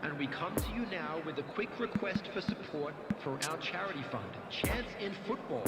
And we come to you now with a quick request for support for our charity fund, Chance in Football.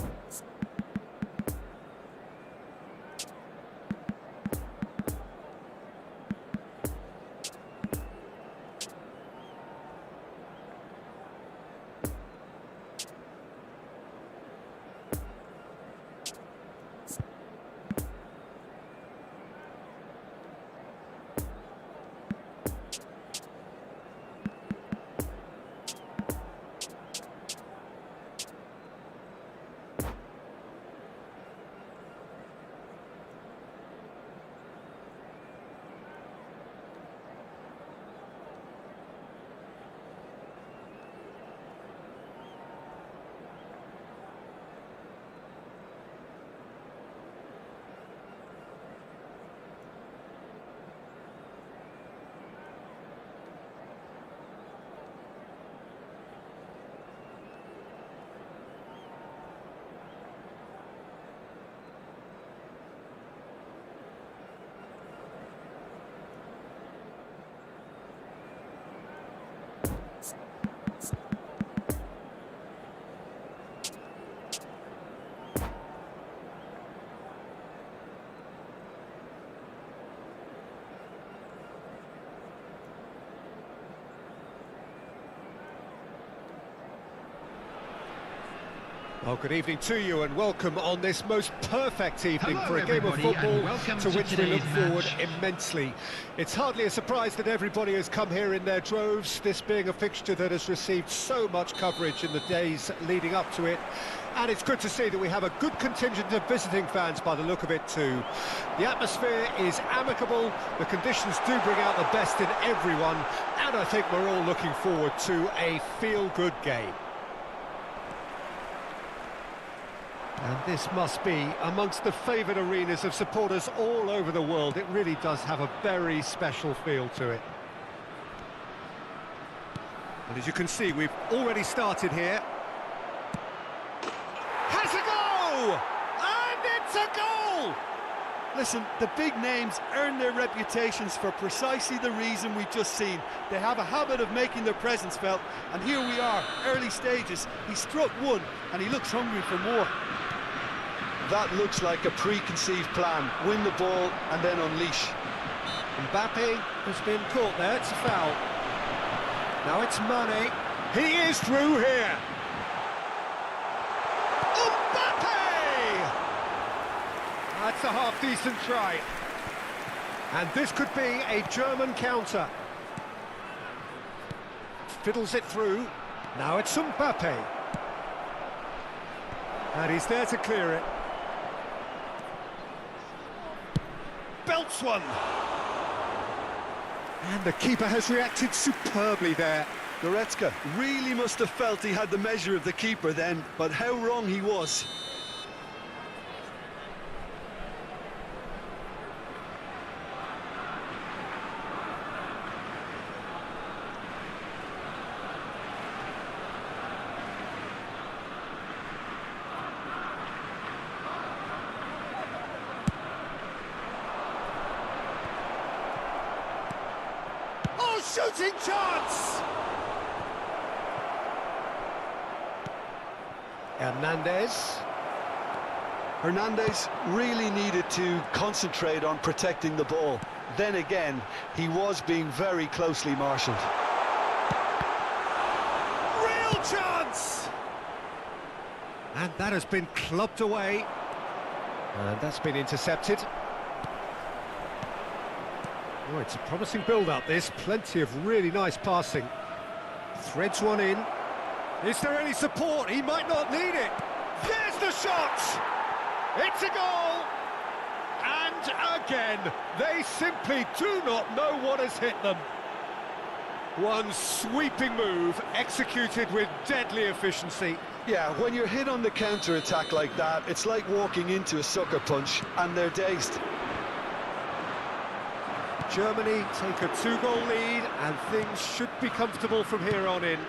Well, good evening to you and welcome on this most perfect evening for a game of football to which we look forward immensely. It's hardly a surprise that everybody has come here in their droves, this being a fixture that has received so much coverage in the days leading up to it. And it's good to see that we have a good contingent of visiting fans by the look of it too. The atmosphere is amicable, the conditions do bring out the best in everyone, and I think we're all looking forward to a feel-good game. And this must be amongst the favoured arenas of supporters all over the world. It really does have a very special feel to it. And as you can see, we've already started here. Has a goal! And it's a goal! Listen, the big names earn their reputations for precisely the reason we've just seen. They have a habit of making their presence felt, and here we are, early stages. He struck one, and he looks hungry for more. That looks like a preconceived plan. Win the ball and then unleash. Mbappe has been caught there, it's a foul. Now it's Mane. He is through here. That's a half-decent try. And this could be a German counter. Fiddles it through. Now it's Mbappe. And he's there to clear it. Belts one. And the keeper has reacted superbly there. Goretzka really must have felt he had the measure of the keeper then, but how wrong he was. Shooting chance! Hernandez really needed to concentrate on protecting the ball. Then again, he was being very closely marshalled. Real chance! And that has been clubbed away. And that's been intercepted. Oh, it's a promising build-up, this. Plenty of really nice passing. Threads one in. Is there any support? He might not need it. There's the shot! It's a goal! And again, they simply do not know what has hit them. One sweeping move, executed with deadly efficiency. Yeah, when you're hit on the counter-attack like that, it's like walking into a sucker punch, and they're dazed. Germany take a 2-goal lead, and things should be comfortable from here on in.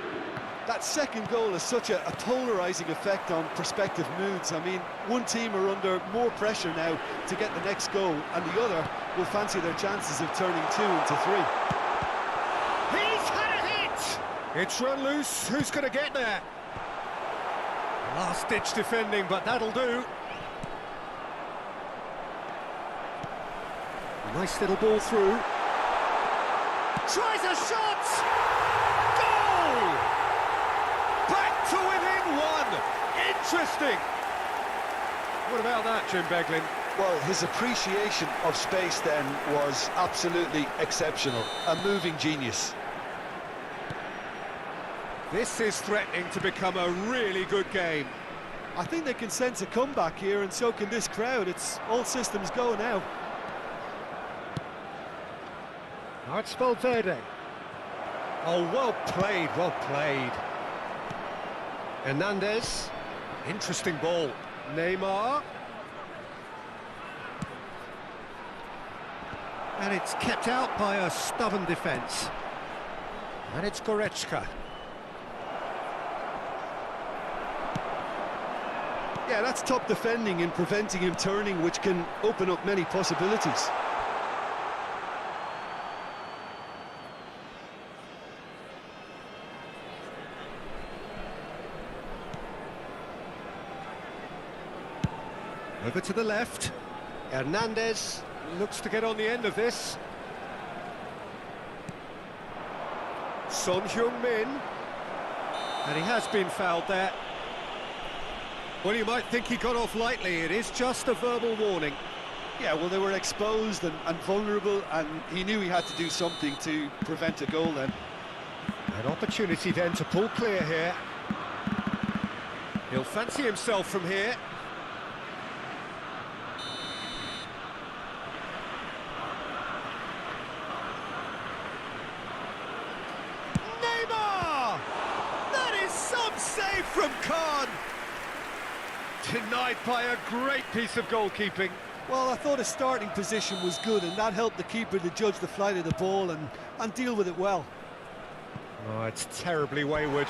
That second goal has such a polarising effect on prospective moods. I mean, one team are under more pressure now to get the next goal, and the other will fancy their chances of turning 2 into 3. He's had a hit! It's run loose. Who's going to get there? Last-ditch defending, but that'll do. Nice little ball through. Tries a shot! Goal! Back to within one! Interesting! What about that, Jim Beglin? Well, his appreciation of space then was absolutely exceptional. A moving genius. This is threatening to become a really good game. I think they can sense a comeback here, and so can this crowd. It's all systems go now. Now it's Valverde. Oh, well played, well played. Hernandez. Interesting ball. Neymar. And it's kept out by a stubborn defence. And it's Goretzka. Yeah, that's top defending and preventing him turning, which can open up many possibilities. Over to the left. Hernandez looks to get on the end of this. Son Heung-min. And he has been fouled there. Well, you might think he got off lightly. It is just a verbal warning. Yeah, well, they were exposed and vulnerable, and he knew he had to do something to prevent a goal then. An opportunity then to pull clear here. He'll fancy himself from here. Neymar! That is some save from Kahn! Denied by a great piece of goalkeeping. Well, I thought his starting position was good, and that helped the keeper to judge the flight of the ball and deal with it well. Oh, it's terribly wayward.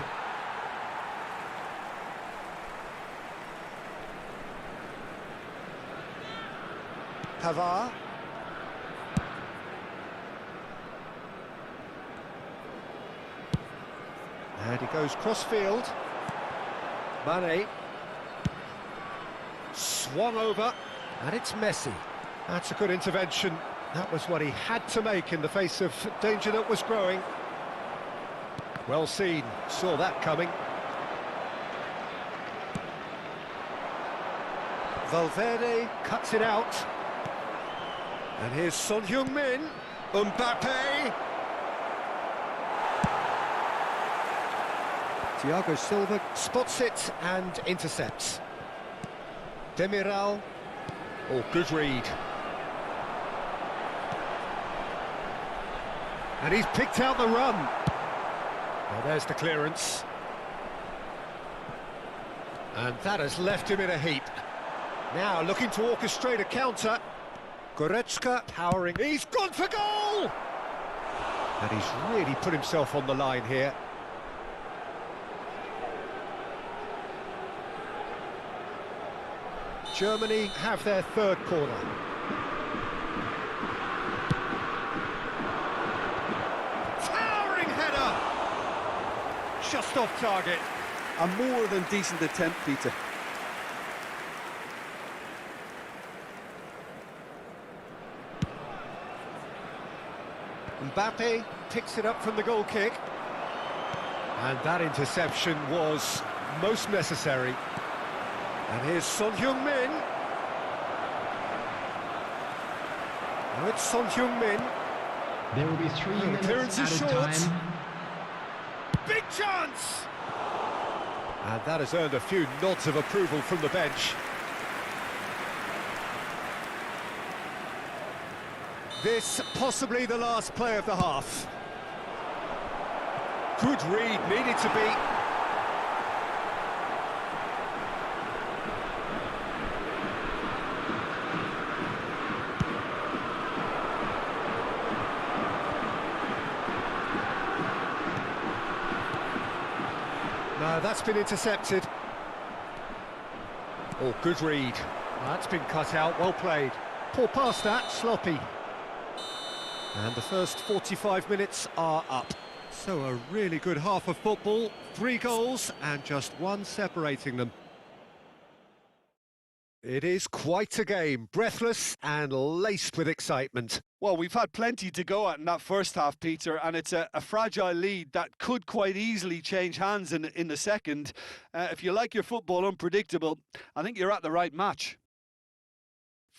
Pavard. And he goes cross-field. Mane. Swung over, and it's Messi. That's a good intervention. That was what he had to make in the face of danger that was growing. Well seen, saw that coming. Valverde cuts it out. And here's Son Heung-min. Mbappe. Thiago Silva spots it and intercepts. Demiral. Oh, good read. And he's picked out the run. Well, there's the clearance. And that has left him in a heap. Now looking to orchestrate a counter. Goretzka powering. He's gone for goal! And he's really put himself on the line here. Germany have their third corner. Towering header! Just off target. A more than decent attempt, Peter. Mbappe picks it up from the goal kick. And that interception was most necessary. And here's Son Heung-min. Now it's Son Heung-min. There will be 3 minutes Clearance is added short. time. Big chance! And that has earned a few nods of approval from the bench. This possibly the last play of the half. Good read, needed to be. No, that's been intercepted. Oh, good read. That's been cut out, well played. Poor pass that, sloppy. And the first 45 minutes are up. So a really good half of football, 3 goals and just 1 separating them. It is quite a game, breathless and laced with excitement. Well, we've had plenty to go at in that first half, Peter, and it's a fragile lead that could quite easily change hands in the second. If you like your football unpredictable, I think you're at the right match.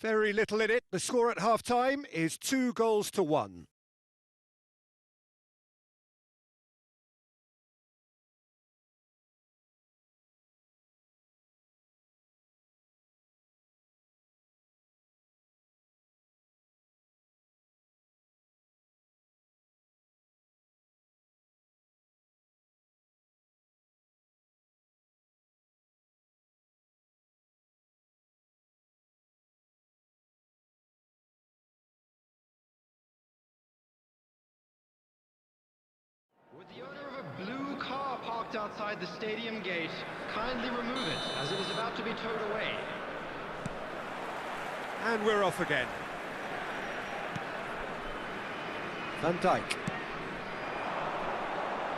Very little in it. The score at half-time is 2-1. Would the owner of a blue car parked outside the stadium gate kindly remove it, as it is about to be towed away? And we're off again. Van Dijk.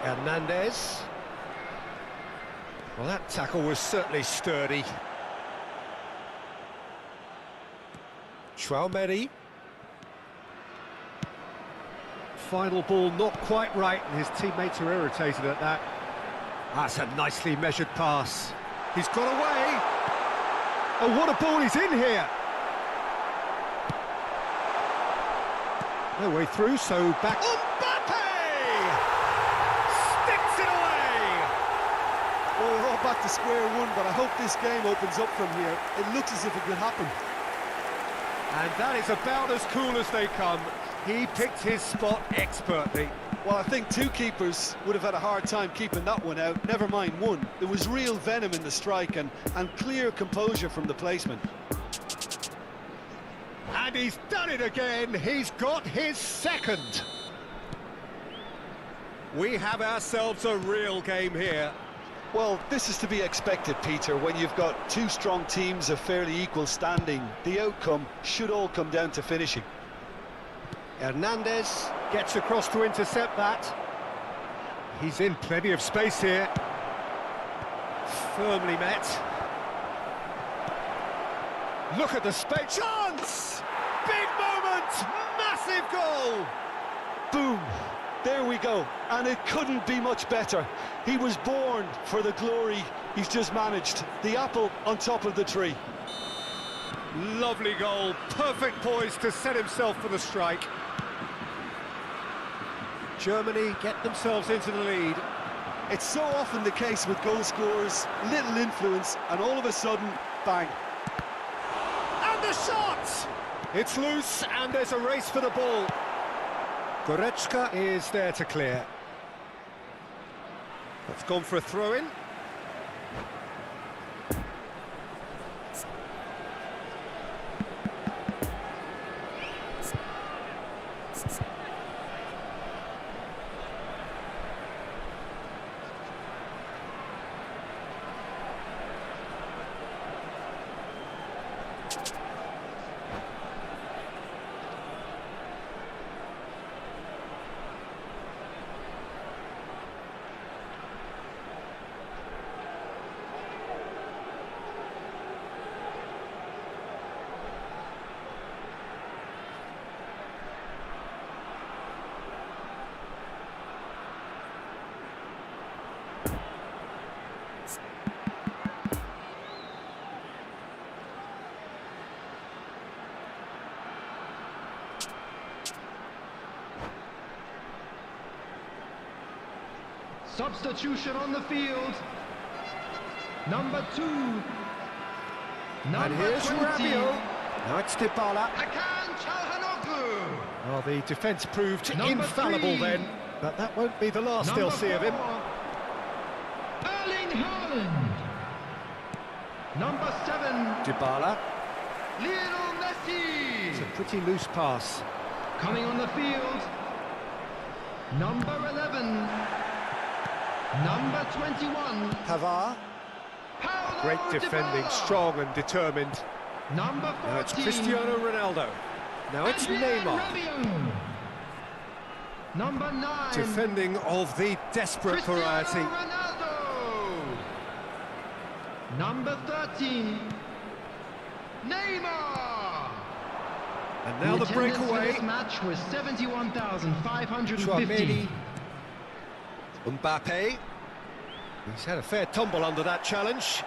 Hernandez. Well, that tackle was certainly sturdy. Chouameni. Final ball not quite right, and his teammates are irritated at that. That's a nicely measured pass. He's got away. Oh, what a ball he's in here. No way through, so back. Mbappe! Sticks it away! Well, we're all back to square one, but I hope this game opens up from here. It looks as if it could happen. And that is about as cool as they come. He picked his spot expertly. Well, I think 2 keepers would have had a hard time keeping that one out, never mind 1. There was real venom in the strike and clear composure from the placement. And he's done it again. He's got his second. We have ourselves a real game here. Well, this is to be expected, Peter, when you've got 2 strong teams of fairly equal standing. The outcome should all come down to finishing. Hernandez gets across to intercept that. He's in plenty of space here. Firmly met. Look at the space. Chance! Big moment! Massive goal! Boom! There we go. And it couldn't be much better. He was born for the glory he's just managed. The apple on top of the tree. Lovely goal, perfect poise to set himself for the strike. Germany get themselves into the lead. It's so often the case with goal scorers, little influence, and all of a sudden, bang. And the shot! It's loose, and there's a race for the ball. Goretzka is there to clear. That's gone for a throw-in. Substitution on the field. Number 2. And here's 20. Rabiot. Now it's Dybala. Hakan Çalhanoğlu. Well, the defence proved Number infallible 3. then, but that won't be the last they'll see of him. Erling Haaland. Number 7. Dybala. Lionel Messi. It's a pretty loose pass. Coming on the field. Number 11. Number 21. Pavard. Paulo Great defending, Dybala. strong and determined. Number 14. Now it's Cristiano Ronaldo. Now it's Neymar. Rabiot. Number 9. Defending of the desperate variety. Ronaldo. Number 13. Neymar. And now the attendance for breakaway. this match was 71,550. Chouameni. Mbappe. He's had a fair tumble under that challenge.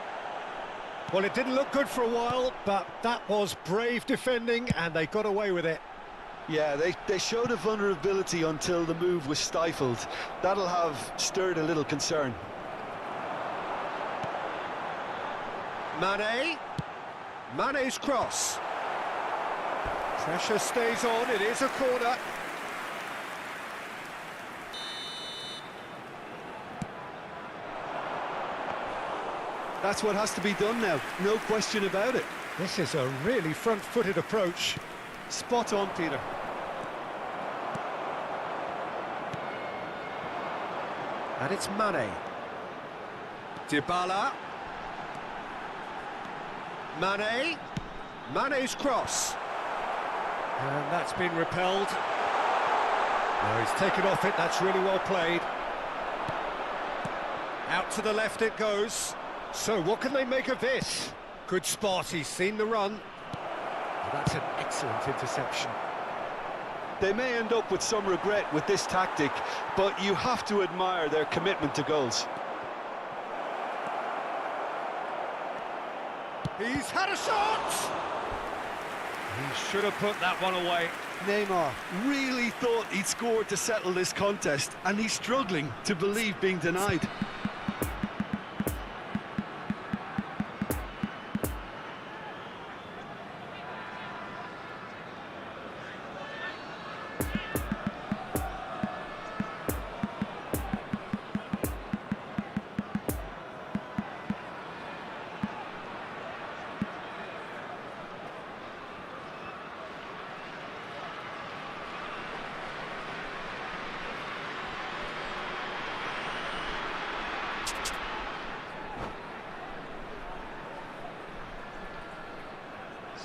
Well, it didn't look good for a while, but that was brave defending, and they got away with it. Yeah, they showed a vulnerability until the move was stifled. That'll have stirred a little concern. Mane. Mane's cross. Pressure stays on, it is a corner. That's what has to be done now, no question about it. This is a really front-footed approach. Spot on, Peter. And it's Mane. Dybala. Mane. Mane's cross. And that's been repelled. No, he's taken off it, that's really well played. Out to the left it goes. So what can they make of this? Good spot, he's seen the run. Oh, that's an excellent interception. They may end up with some regret with this tactic, but you have to admire their commitment to goals. He's had a shot! He should have put that one away. Neymar really thought he'd scored to settle this contest, and he's struggling to believe being denied.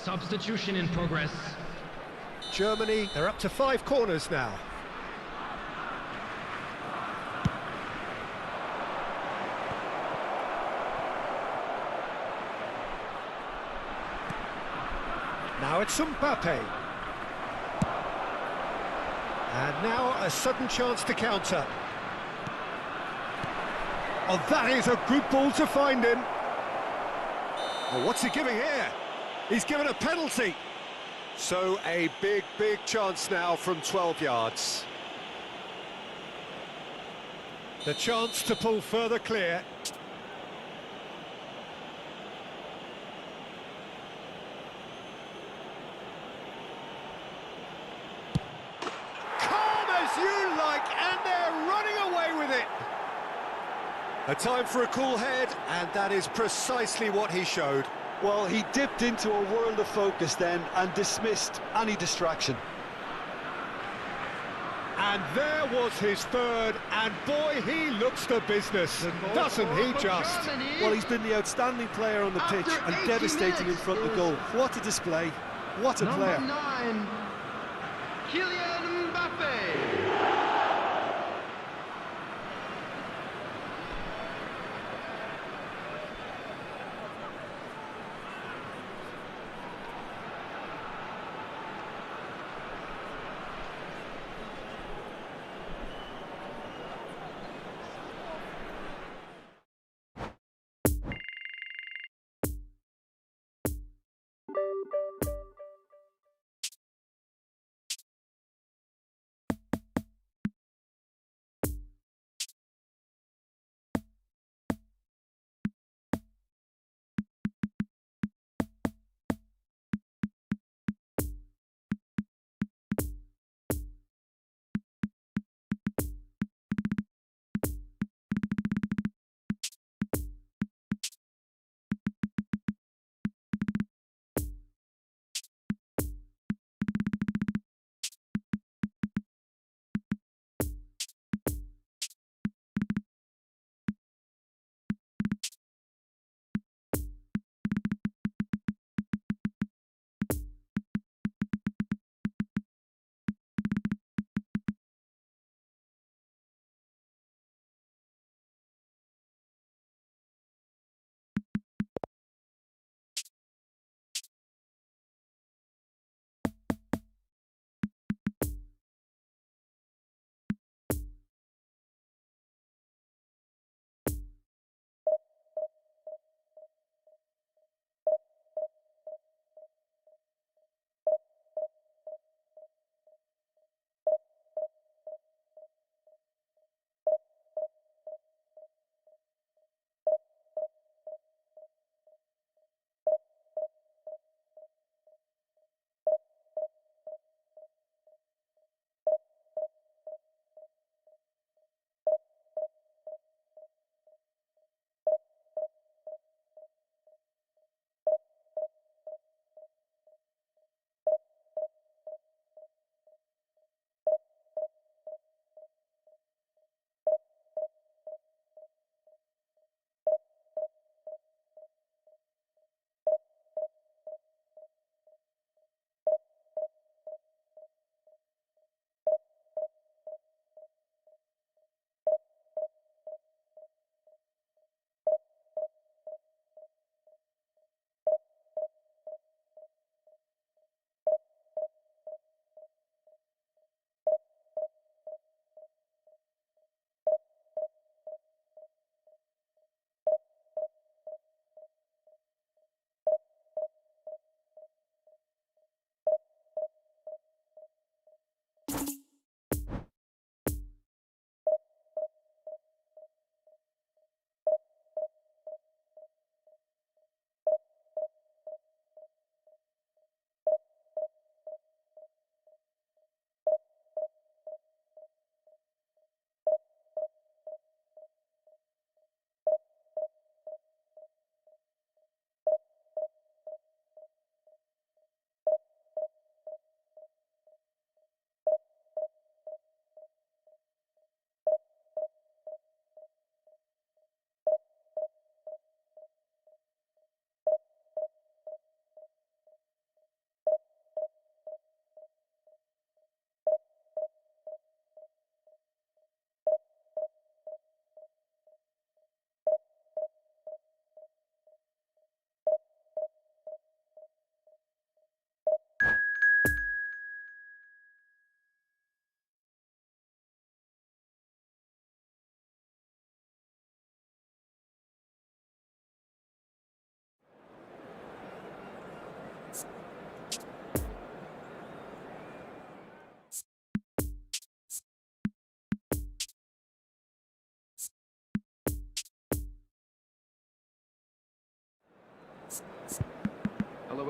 Substitution in progress. Germany, they're up to 5 corners now. Now it's Mbappe. And now a sudden chance to counter. Oh, that is a good ball to find him. Oh, what's he giving here? He's given a penalty. So a big chance now from 12 yards. The chance to pull further clear. Calm as you like, and they're running away with it. A time for a cool head, and that is precisely what he showed. Well, he dipped into a world of focus then and dismissed any distraction. And there was his third, and boy, he looks the business, doesn't he just? Well, he's been the outstanding player on the pitch and devastating in front of the goal. What a display, what a player. Number 9, Kylian Mbappe.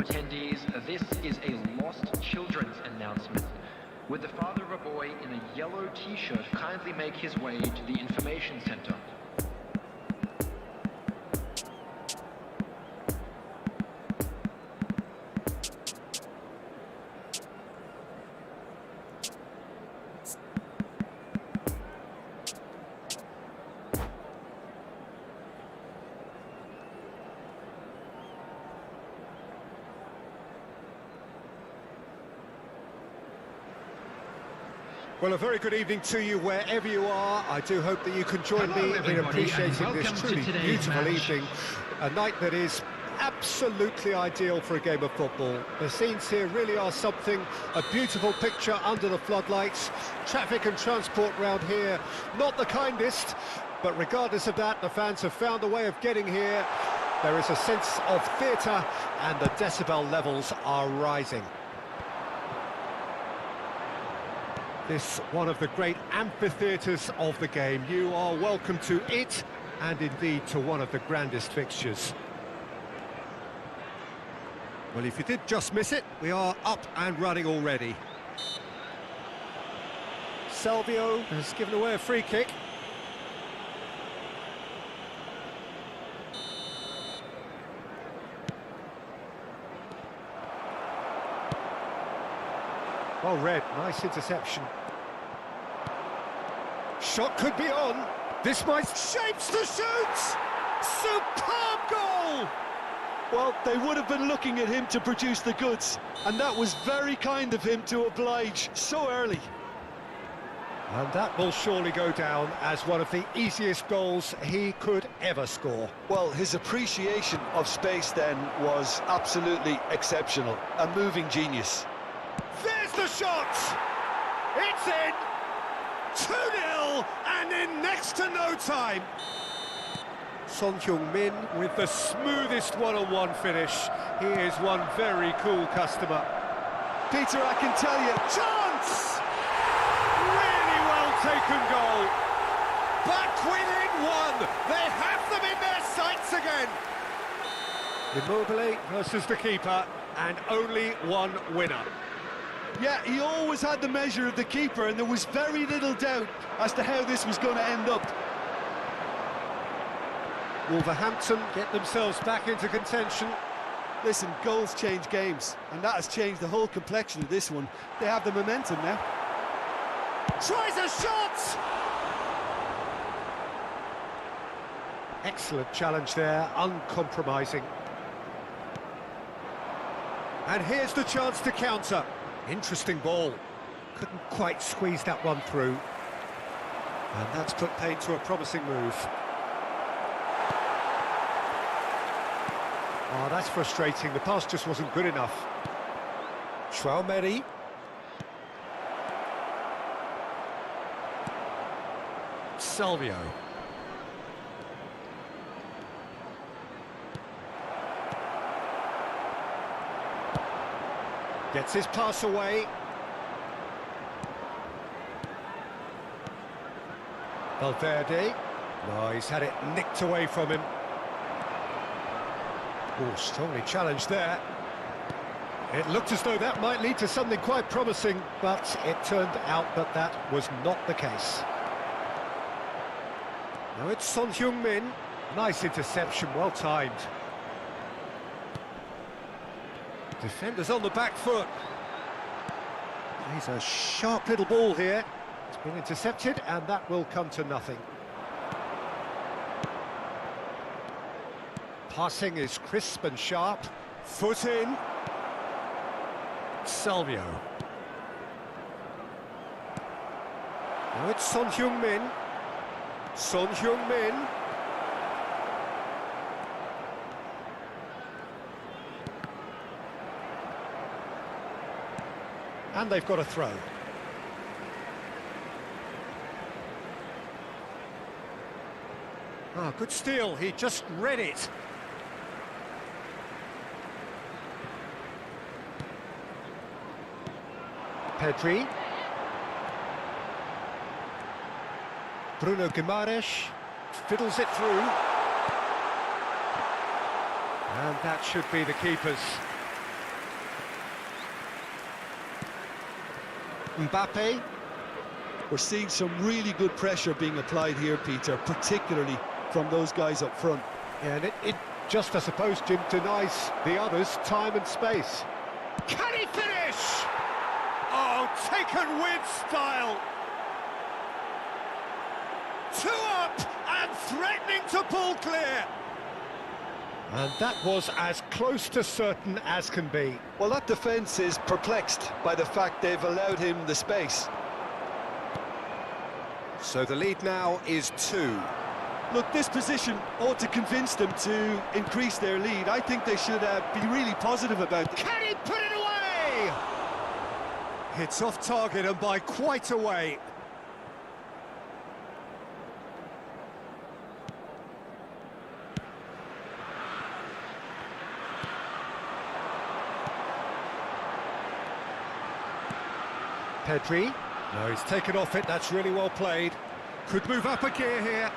attendees, this is a lost children's announcement. Would the father of a boy in a yellow t-shirt kindly make his way to the information center? Well, a very good evening to you wherever you are. I do hope that you can join me in appreciating this truly beautiful evening. A night that is absolutely ideal for a game of football. The scenes here really are something, a beautiful picture under the floodlights. Traffic and transport round here, not the kindest, but regardless of that, the fans have found a way of getting here. There is a sense of theatre and the decibel levels are rising. This one of the great amphitheatres of the game. You are welcome to it, and indeed to one of the grandest fixtures. Well, if you did just miss it, we are up and running already. Salvio has given away a free kick. Well read, nice interception. Shot could be on. This might shapes the shoot. Superb goal! Well, they would have been looking at him to produce the goods, and that was very kind of him to oblige so early. And that will surely go down as one of the easiest goals he could ever score. Well, his appreciation of space then was absolutely exceptional. A moving genius. There's the shot! It's in! 2-0 and in next to no time. Son Heung-min with the smoothest one-on-one finish. He is one very cool customer. Peter, I can tell you, Chance! Really well taken goal. Back within one. They have them in their sights again. Immobile versus the keeper, and only one winner. yeah, he always had the measure of the keeper, and there was very little doubt as to how this was going to end up. Wolverhampton get themselves back into contention. Listen, goals change games, and that has changed the whole complexion of this one. They have the momentum now. Tries a shot! Excellent challenge there, uncompromising. And here's the chance to counter. Interesting ball. Couldn't quite squeeze that one through. And that's put paid to a promising move. Oh, that's frustrating. The pass just wasn't good enough. Traumeri. Salvio. Gets his pass away. Valverde. No, he's had it nicked away from him. Oh, strongly challenged there. It looked as though that might lead to something quite promising, but it turned out that that was not the case. Now it's Son Heung-min. Nice interception, well timed. Defenders on the back foot. He's a sharp little ball here. It's been intercepted, and that will come to nothing. Passing is crisp and sharp. Foot in. Salvio. Now it's Son Heung-min. Son Heung-min. And they've got a throw. Ah, good steal. He just read it. Pedri. Bruno Guimaraes fiddles it through. And that should be the keeper's. Mbappe. We're seeing some really good pressure being applied here, Peter, particularly from those guys up front. Yeah, and it just, I suppose, Jim, denies the others time and space. Can he finish? Oh, taken with style. 2 up and threatening to pull clear. And that was as close to certain as can be. Well, that defence is perplexed by the fact they've allowed him the space. So the lead now is 2. Look, this position ought to convince them to increase their lead. I think they should be really positive about it. Can he put it away? It's off target and by quite a way. Pedri. No, he's taken off it, that's really well played. Could move up a gear here.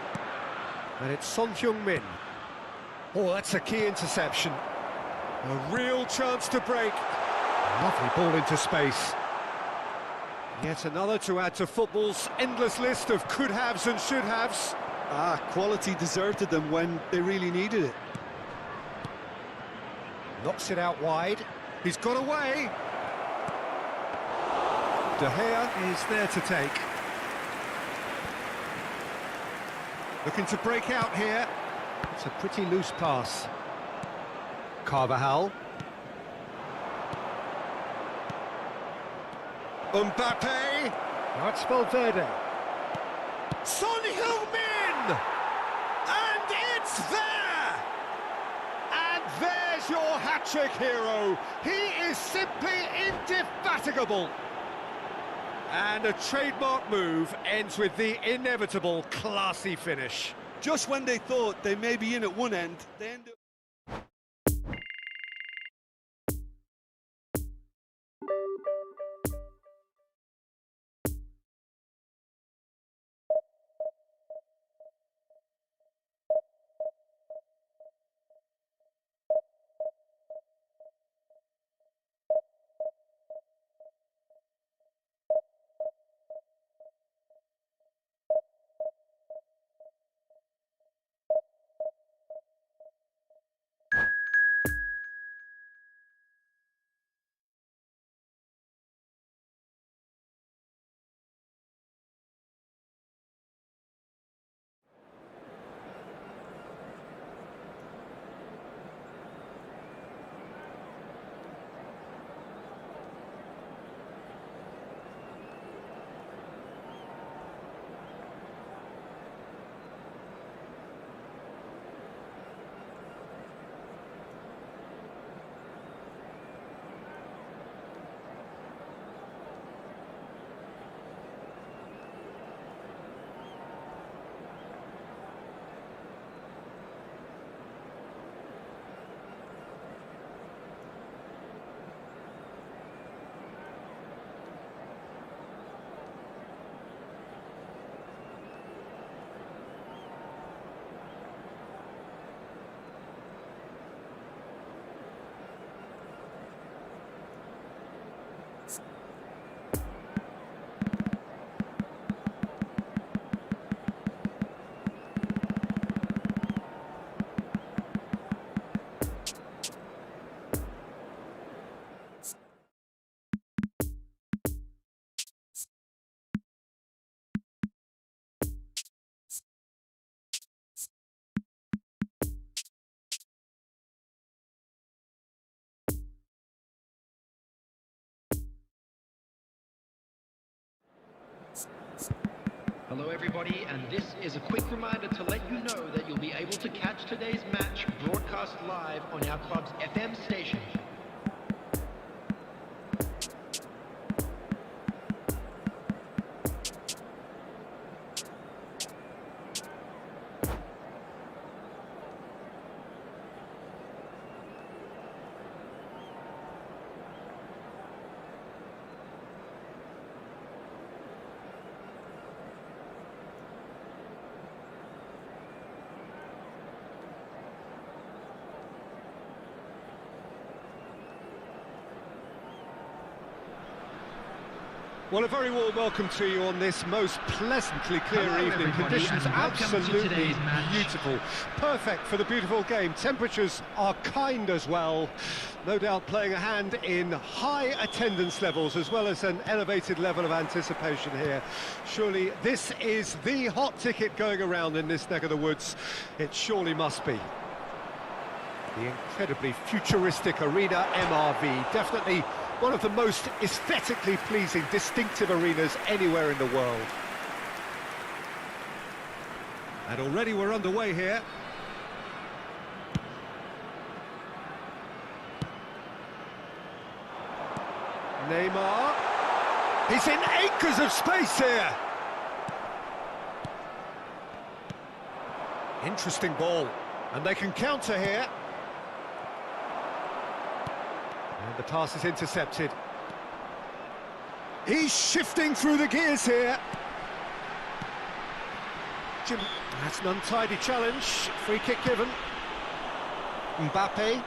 And it's Son Heung-min. Oh, that's a key interception. A real chance to break. Lovely ball into space. Yet another to add to football's endless list of could-haves and should-haves. Quality deserted them when they really needed it. Knocks it out wide. He's got away. De Gea is there to take. Looking to break out here. It's a pretty loose pass. Carvajal. Mbappe. That's Valverde. Son Heung-min! And it's there! And there's your hat-trick hero. He is simply indefatigable. And a trademark move ends with the inevitable classy finish. Just when they thought they may be in at one end, they end up... Hello everybody, and this is a quick reminder to let you know that you'll be able to catch today's match broadcast live on our club's FM station. Well, a very warm welcome to you on this most pleasantly clear Hello, evening. everybody, Conditions and welcome to absolutely today's match. beautiful. Perfect for the beautiful game. Temperatures are kind as well. No doubt playing a hand in high attendance levels as well as an elevated level of anticipation here. Surely this is the hot ticket going around in this neck of the woods. It surely must be. The incredibly futuristic Arena MRV, definitely one of the most aesthetically pleasing, distinctive arenas anywhere in the world. And already we're underway here. Neymar. He's in acres of space here. Interesting ball. And they can counter here. And the pass is intercepted. He's shifting through the gears here. That's an untidy challenge. Free kick given. Mbappe.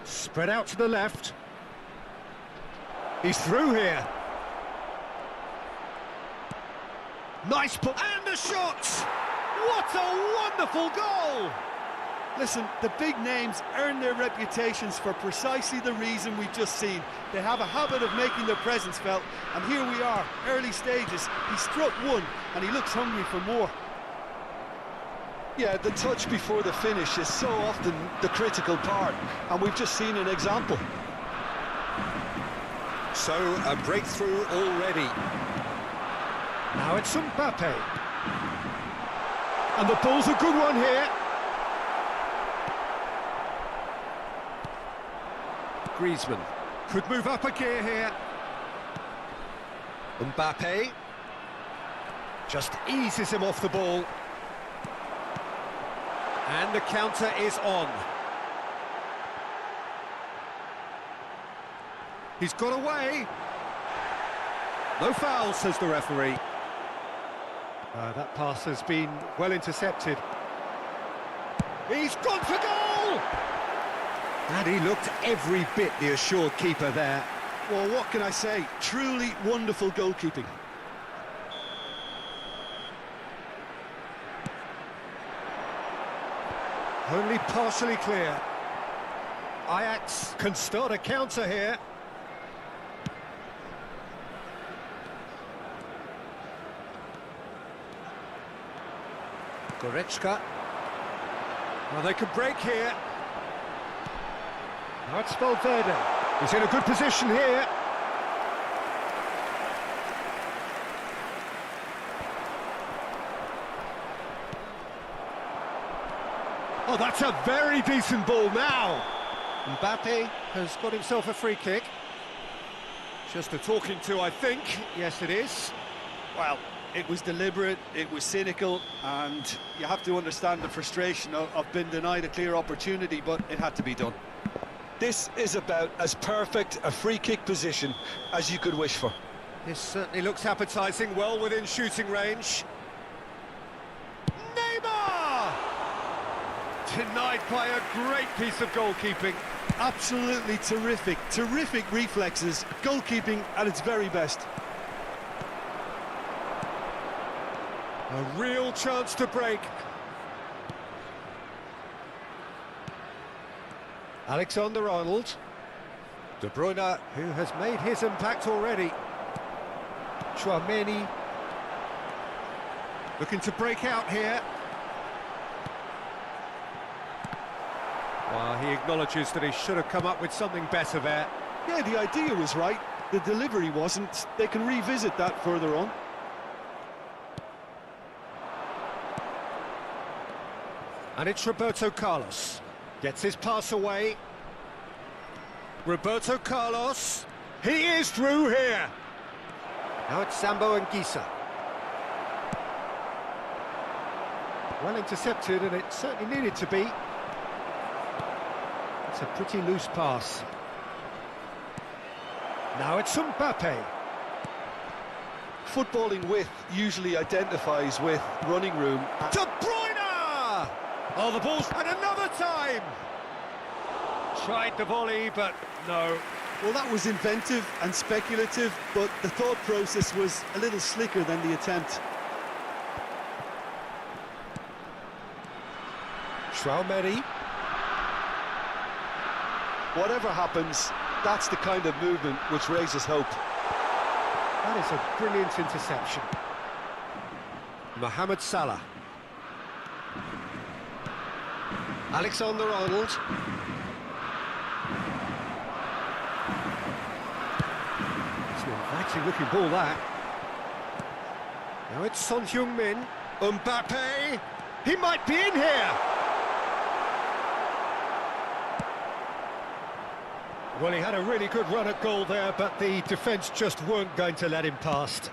Spread out to the left. He's through here. Nice ball. And the shot! What a wonderful goal! Listen, the big names earn their reputations for precisely the reason we've just seen. They have a habit of making their presence felt, and here we are, early stages. He struck one, and he looks hungry for more. Yeah, the touch before the finish is so often the critical part, and we've just seen an example. So, a breakthrough already. Now it's Mbappe. And the ball's a good one here. Griezmann could move up a gear here. Mbappe just eases him off the ball. And the counter is on. He's got away. No foul, says the referee. That pass has been well intercepted. He's gone for goal! And he looked every bit the assured keeper there. Well, what can I say? Truly wonderful goalkeeping. Only partially clear. Ajax can start a counter here. Goretzka. Well, they could break here. Now it's Valverde. He's in a good position here. Oh, that's a very decent ball now. Mbappe has got himself a free kick. Just a talking to, I think. Yes, it is. Well, it was deliberate, it was cynical, and you have to understand the frustration of being denied a clear opportunity, but it had to be done. This is about as perfect a free kick position as you could wish for. This certainly looks appetising, well within shooting range. Neymar! Denied by a great piece of goalkeeping. Absolutely terrific, terrific reflexes, goalkeeping at its very best. A real chance to break. Alexander-Arnold. De Bruyne, who has made his impact already. Chouameni. Looking to break out here. Well, he acknowledges that he should have come up with something better there. Yeah, the idea was right, the delivery wasn't. They can revisit that further on. And it's Roberto Carlos. Gets his pass away. Roberto Carlos. He is through here. Now it's Sambo and Gisa. Well intercepted, and it certainly needed to be. It's a pretty loose pass. Now it's Mbappe. Footballing width usually identifies with running room. De Bruyne! Oh, the ball's... And another time! Tried the volley, but no. Well, that was inventive and speculative, but the thought process was a little slicker than the attempt. Traumeri. Whatever happens, that's the kind of movement which raises hope. That is a brilliant interception. Mohamed Salah. Alexander-Arnold. It's an inviting looking ball, that. Now it's Son Heung-min. Mbappe. He might be in here. Well, he had a really good run at goal there, but the defence just weren't going to let him past.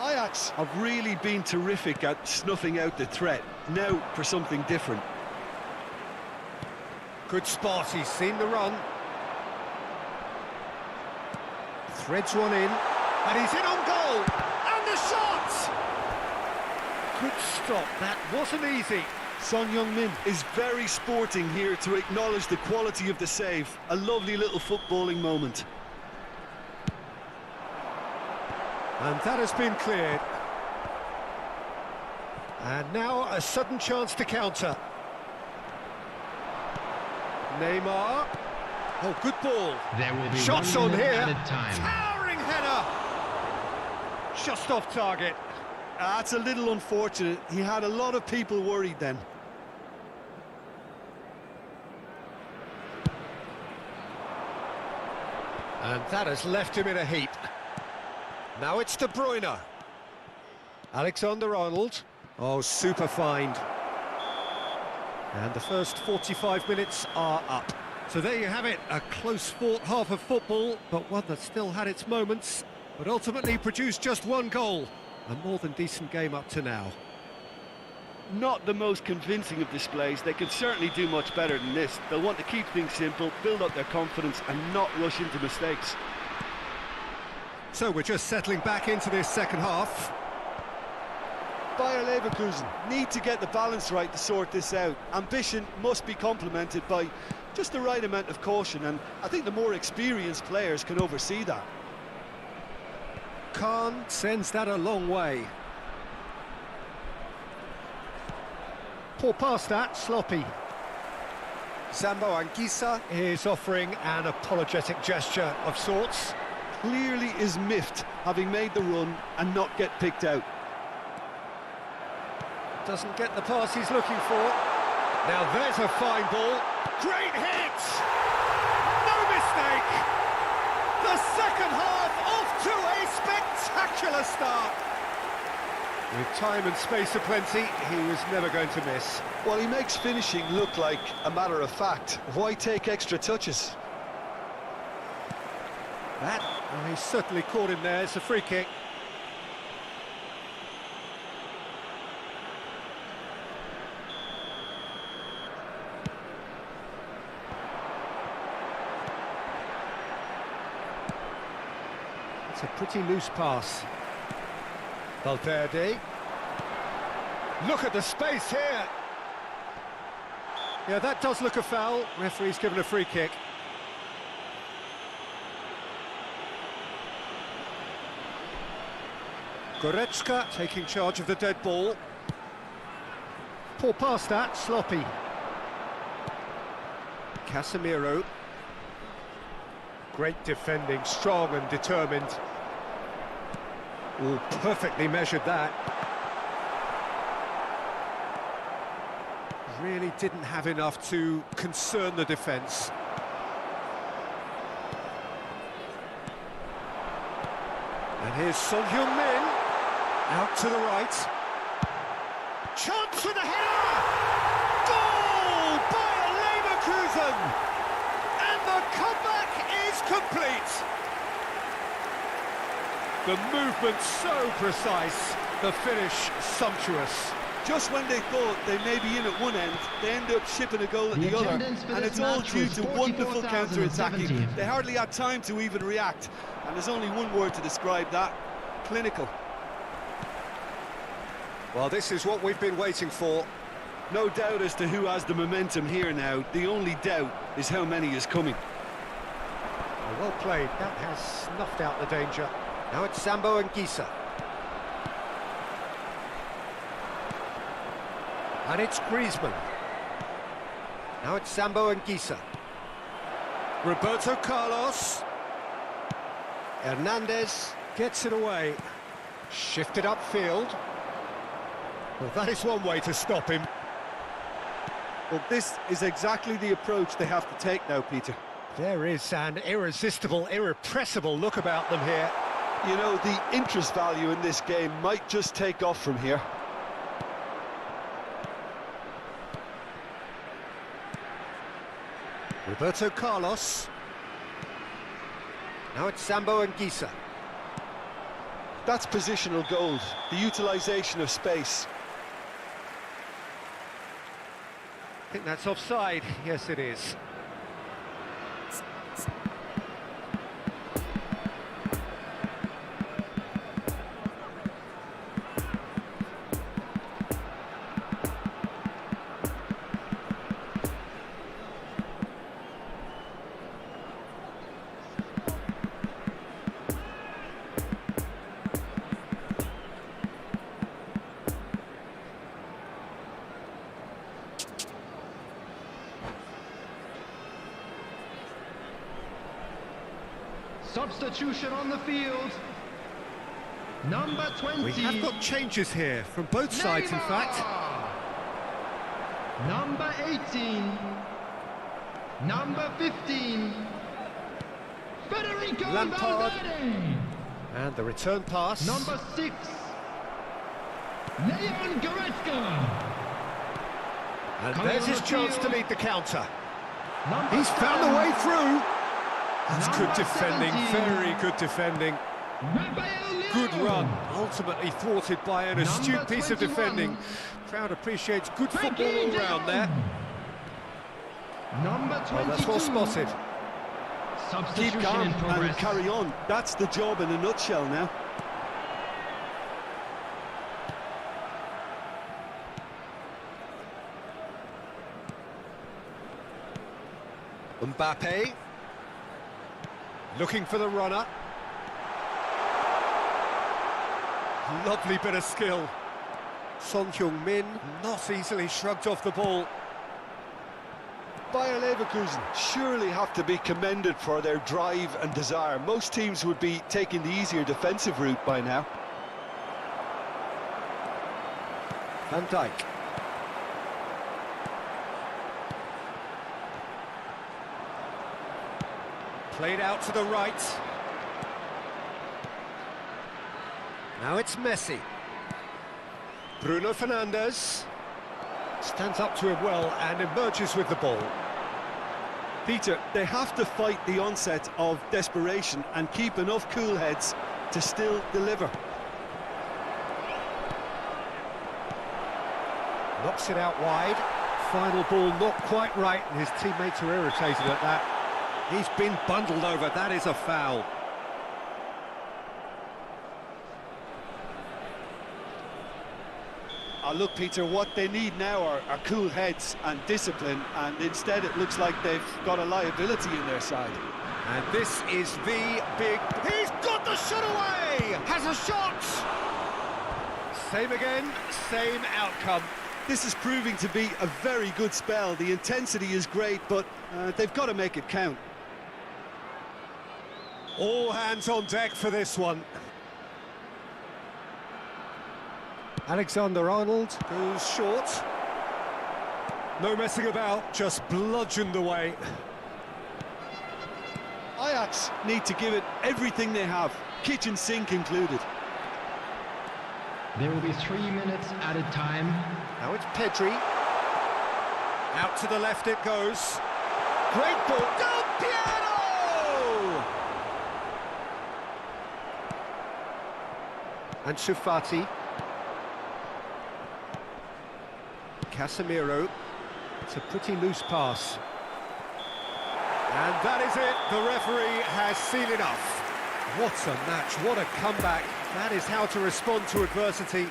Ajax have really been terrific at snuffing out the threat. Now for something different. Good spot, he's seen the run. Threads one in, and he's in on goal! And the shot! Good stop, that wasn't easy. Son Heung-min is very sporting here to acknowledge the quality of the save. A lovely little footballing moment. And that has been cleared. And now a sudden chance to counter. Neymar. Oh, good ball. There will be shots 1 on minute here. added time. Towering header. Just off target. That's a little unfortunate. He had a lot of people worried then. And that has left him in a heap. Now it's De Bruyne. Alexander-Arnold. Oh, super find. And the first 45 minutes are up. So there you have it, a close-fought half of football, but one that still had its moments, but ultimately produced just one goal. A more than decent game up to now. Not the most convincing of displays. They could certainly do much better than this. They'll want to keep things simple, build up their confidence and not rush into mistakes. So we're just settling back into this second half. Bayer Leverkusen need to get the balance right to sort this out. Ambition must be complemented by just the right amount of caution, and I think the more experienced players can oversee that. Khan sends that a long way. Poor pass that, sloppy. Zambo Anguissa is offering an apologetic gesture of sorts. Clearly is miffed, having made the run and not get picked out. Doesn't get the pass he's looking for. Now there's a fine ball. Great hit! No mistake! The second half off to a spectacular start. With time and space aplenty, he was never going to miss. Well, he makes finishing look like a matter of fact. Why take extra touches? That, well, he certainly caught him there. It's a free kick. It's a pretty loose pass. Valverde. Look at the space here. Yeah, that does look a foul. Referee's given a free kick. Goretzka taking charge of the dead ball. Poor pass that, sloppy. Casemiro. Great defending, strong and determined. Oh, perfectly measured that. Really didn't have enough to concern the defence. And here's Son Heung-min. Out to the right. Chance for the header! Goal by Leverkusen! And the comeback is complete! The movement so precise, the finish sumptuous. Just when they thought they may be in at one end, they end up shipping a goal at the other, and it's all due to wonderful counter-attacking. They hardly had time to even react, and there's only one word to describe that: clinical. Well, this is what we've been waiting for. No doubt as to who has the momentum here now. The only doubt is how many is coming. Well played. That has snuffed out the danger. Now it's Sambo and Gisa. And it's Griezmann. Now it's Sambo and Gisa. Roberto Carlos. Hernandez gets it away. Shifted upfield. Well, that is one way to stop him. Well, this is exactly the approach they have to take now, Peter. There is an irresistible, irrepressible look about them here. You know, the interest value in this game might just take off from here. Roberto Carlos. Now it's Sambo and Gisa. That's positional gold, the utilisation of space. I think that's offside. Yes, it is. Substitution on the field. Number 20. We have got changes here from both sides, in fact. Number 18. Number 15. Federico Lampard. Valverde. And the return pass. Number 6. Leon Goretzka. And Coming there's on his the chance to field. lead the counter. Number He's found a 7. way through. That's good Number defending, 17. very good defending. Raphael Good Leao. run, ultimately thwarted by an astute Number piece of 21. defending. Crowd appreciates good football Frankie all de round there. Jong. Number 22. Well, that's well spotted. Keep Substitution calm in and progress. carry on. That's the job in a nutshell now. Mbappe. Looking for the runner. Lovely bit of skill. Son Heung-min not easily shrugged off the ball. Bayer Leverkusen surely have to be commended for their drive and desire. Most teams would be taking the easier defensive route by now. Van Dijk. Played out to the right. Now it's Messi. Bruno Fernandes stands up to him well and emerges with the ball. Peter, they have to fight the onset of desperation and keep enough cool heads to still deliver. Knocks it out wide. Final ball not quite right, and his teammates are irritated at that. He's been bundled over. That is a foul. Look, Peter, what they need now are cool heads and discipline, and instead it looks like they've got a liability in their side. And this is the big... He's got the shot away! Has a shot! Same again, same outcome. This is proving to be a very good spell. The intensity is great, but they've got to make it count. All hands on deck for this one. Alexander-Arnold goes short. No messing about, just bludgeoned away. Ajax need to give it everything they have, kitchen sink included. There will be 3 minutes added time. Now it's Pedri. Out to the left it goes. Great ball. Del Piero! And Shufati. Casemiro. It's a pretty loose pass. And that is it. The referee has seen enough. What a match, what a comeback. That is how to respond to adversity.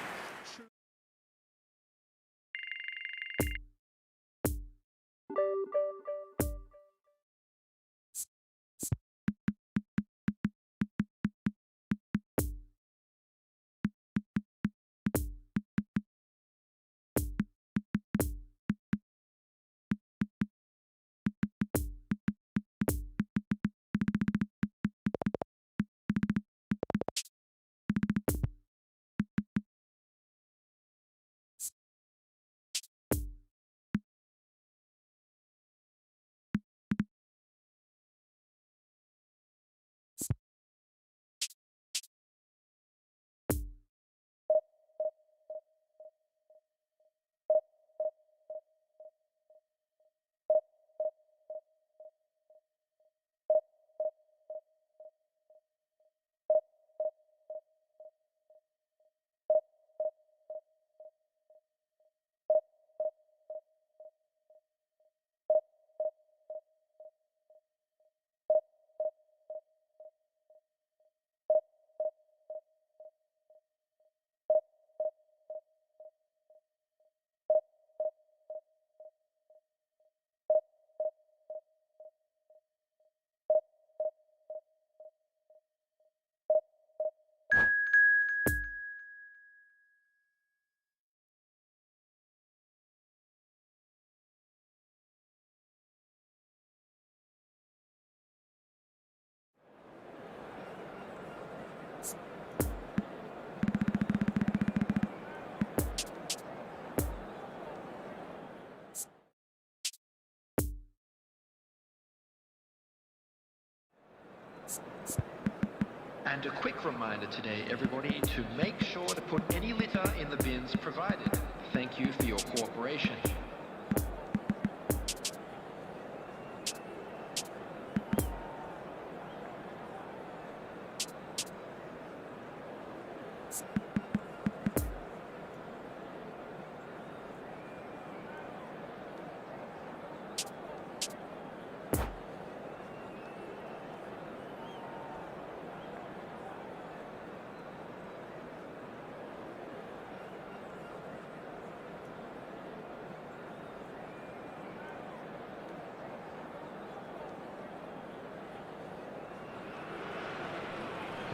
And a quick reminder today, everybody, to make sure to put any litter in the bins provided. Thank you for your cooperation.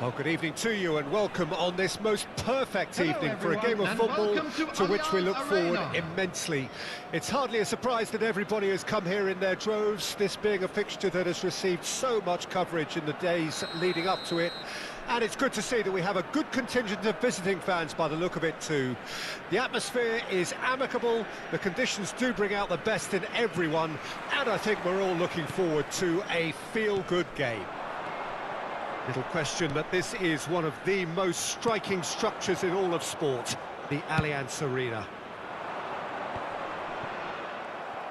Well, good evening to you and welcome on this most perfect evening for a game of football to which we look forward immensely. It's hardly a surprise that everybody has come here in their droves, this being a fixture that has received so much coverage in the days leading up to it. And it's good to see that we have a good contingent of visiting fans by the look of it too. The atmosphere is amicable, the conditions do bring out the best in everyone, and I think we're all looking forward to a feel-good game. Little question that this is one of the most striking structures in all of sport, the Allianz Arena.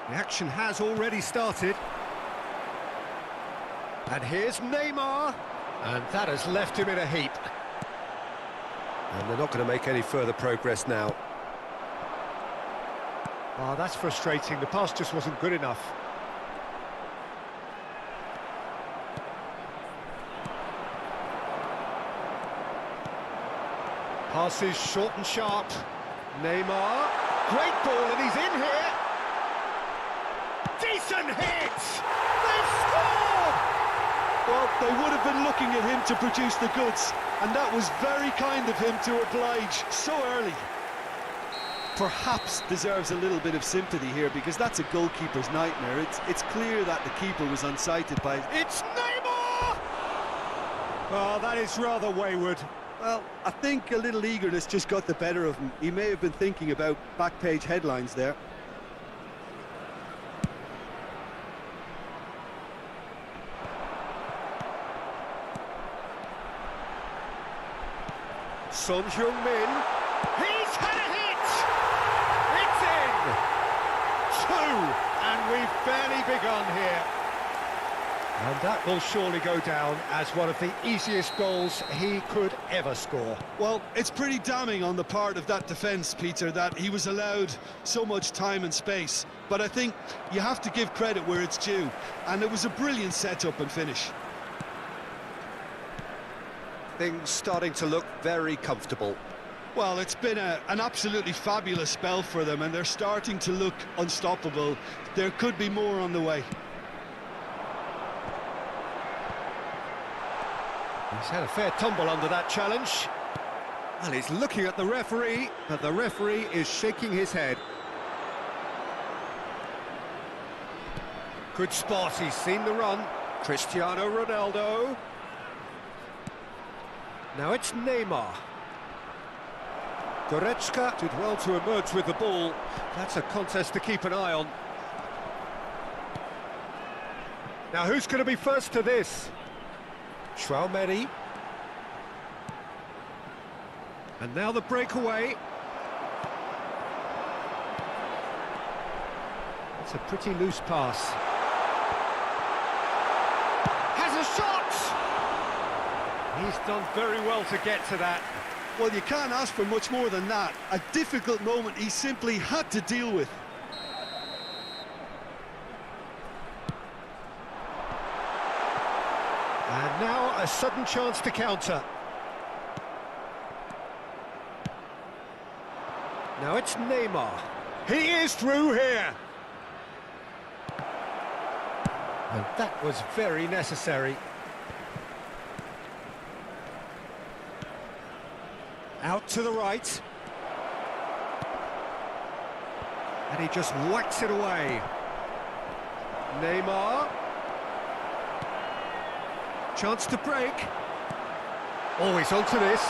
The action has already started. And here's Neymar. And that has left him in a heap. And they're not going to make any further progress now. Oh, that's frustrating. The pass just wasn't good enough. Passes short and sharp. Neymar. Great ball, and he's in here. Decent hit! They've scored! Well, they would have been looking at him to produce the goods, and that was very kind of him to oblige so early. Perhaps deserves a little bit of sympathy here, because that's a goalkeeper's nightmare. It's clear that the keeper was unsighted by... It's Neymar! Oh, that is rather wayward. Well, I think a little eagerness just got the better of him. He may have been thinking about back-page headlines there. Son Heung-min. He's had a hit! It's in! 2, and we've barely begun here. And that will surely go down as one of the easiest goals he could ever score. Well, it's pretty damning on the part of that defence, Peter, that he was allowed so much time and space. But I think you have to give credit where it's due. And it was a brilliant set-up and finish. Things starting to look very comfortable. Well, it's been an absolutely fabulous spell for them, and they're starting to look unstoppable. There could be more on the way. He's had a fair tumble under that challenge. Well, he's looking at the referee, but the referee is shaking his head. Good spot, he's seen the run. Cristiano Ronaldo. Now it's Neymar. Goretzka did well to emerge with the ball. That's a contest to keep an eye on. Now who's going to be first to this? Schwalmeri. And now the breakaway. It's a pretty loose pass. Has a shot! He's done very well to get to that. Well, you can't ask for much more than that. A difficult moment he simply had to deal with. And now a sudden chance to counter. Now it's Neymar. He is through here. And that was very necessary. Out to the right. And he just whacks it away. Neymar. Chance to break. Oh, he's onto this.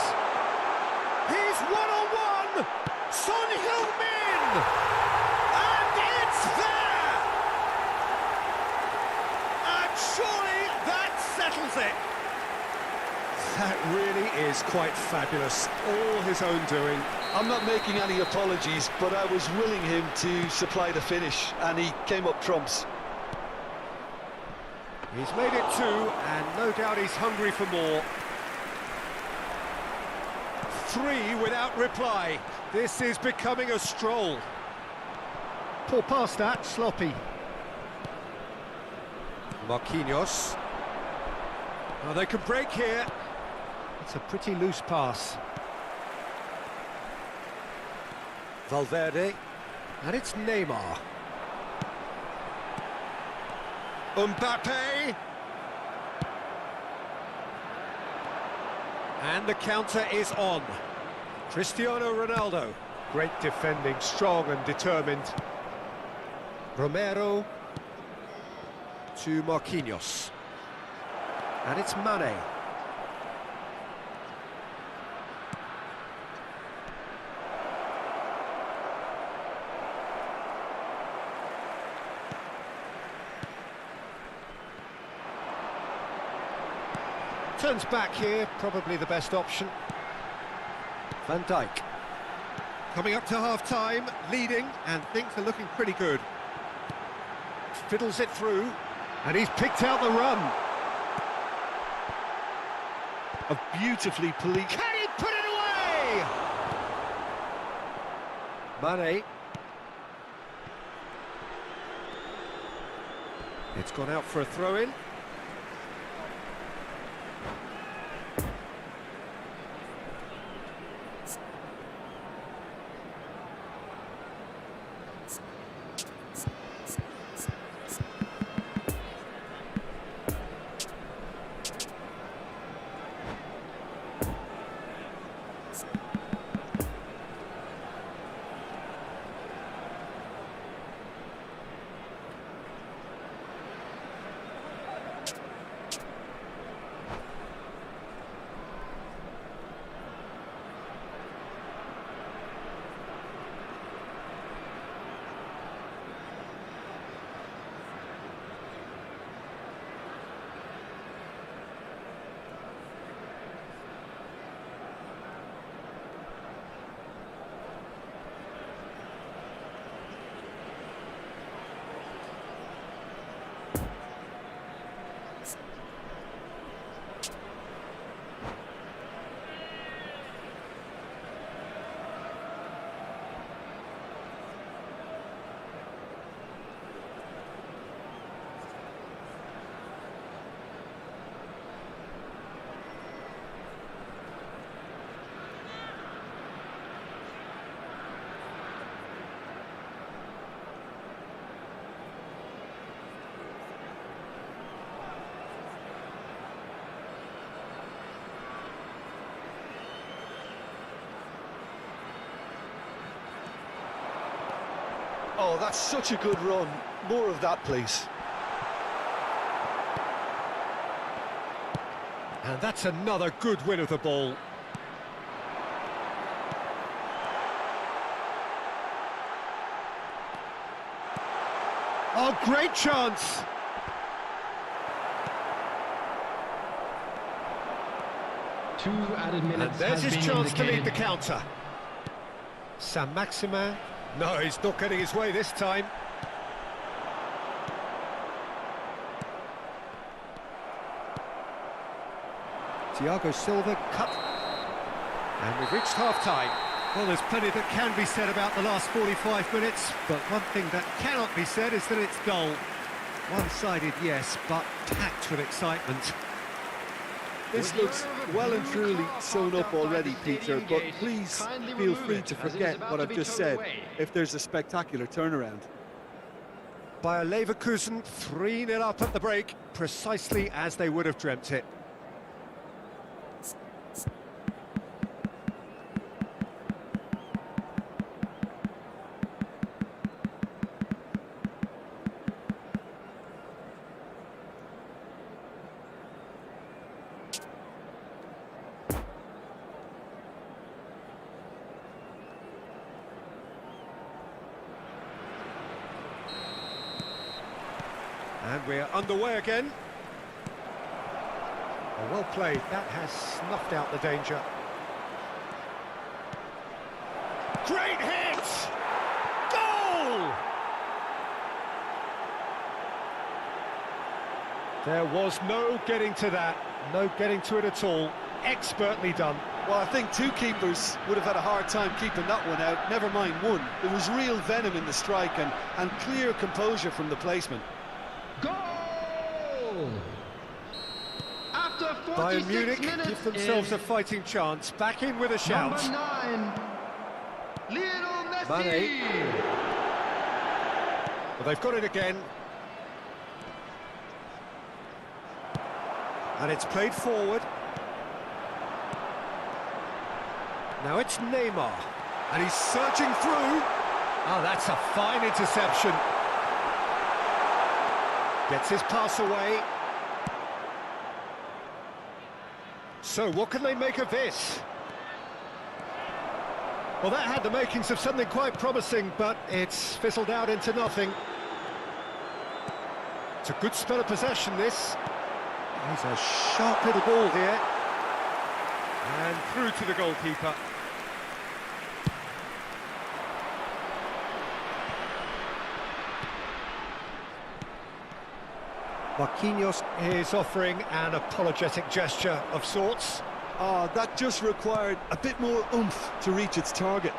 He's one-on-one! Son Heung-min! And it's there! And surely that settles it. That really is quite fabulous. All his own doing. I'm not making any apologies, but I was willing him to supply the finish, and he came up trumps. He's made it 2, and no doubt he's hungry for more. 3 without reply. This is becoming a stroll. Poor pass that, sloppy. Marquinhos. Oh, they can break here. It's a pretty loose pass. Valverde. And it's Neymar. Mbappe. And the counter is on. Cristiano Ronaldo. Great defending, strong and determined. Romero to Marquinhos. And it's Mane. Turns back here, probably the best option. Van Dijk. Coming up to half-time, leading, and things are looking pretty good. Fiddles it through, and he's picked out the run. A beautifully police... Can he put it away? Mane. It's gone out for a throw-in. Oh, that's such a good run. More of that, please. And that's another good win of the ball. Oh, great chance! Two added minutes. And there's his chance to lead the counter. Saint-Maximin. No, he's not getting his way this time. Thiago Silva cut. And we've reached half-time. Well, there's plenty that can be said about the last 45 minutes, but one thing that cannot be said is that it's dull. One-sided, yes, but packed with excitement. This looks well and truly sewn up already, Peter, but please feel free to forget what I've just said if there's a spectacular turnaround. Bayer Leverkusen 3-0 up at the break, precisely as they would have dreamt it. And we're underway again. Oh, well played. That has snuffed out the danger. Great hit! Goal! There was no getting to that. No getting to it at all. Expertly done. Well, I think two keepers would have had a hard time keeping that one out, never mind one. There was real venom in the strike and clear composure from the placement. Goal! After 46 Bayern Munich minutes give themselves a fighting chance. Back in with a shout. number 9, Lionel Messi. Mane. Well, they've got it again. And it's played forward. Now it's Neymar. And he's searching through. Oh, that's a fine interception. Gets his pass away. So what can they make of this? Well, that had the makings of something quite promising, but it's fizzled out into nothing. It's a good spell of possession, this. He's a sharp little ball here. And through to the goalkeeper. Marquinhos is offering an apologetic gesture of sorts. Ah, that just required a bit more oomph to reach its target.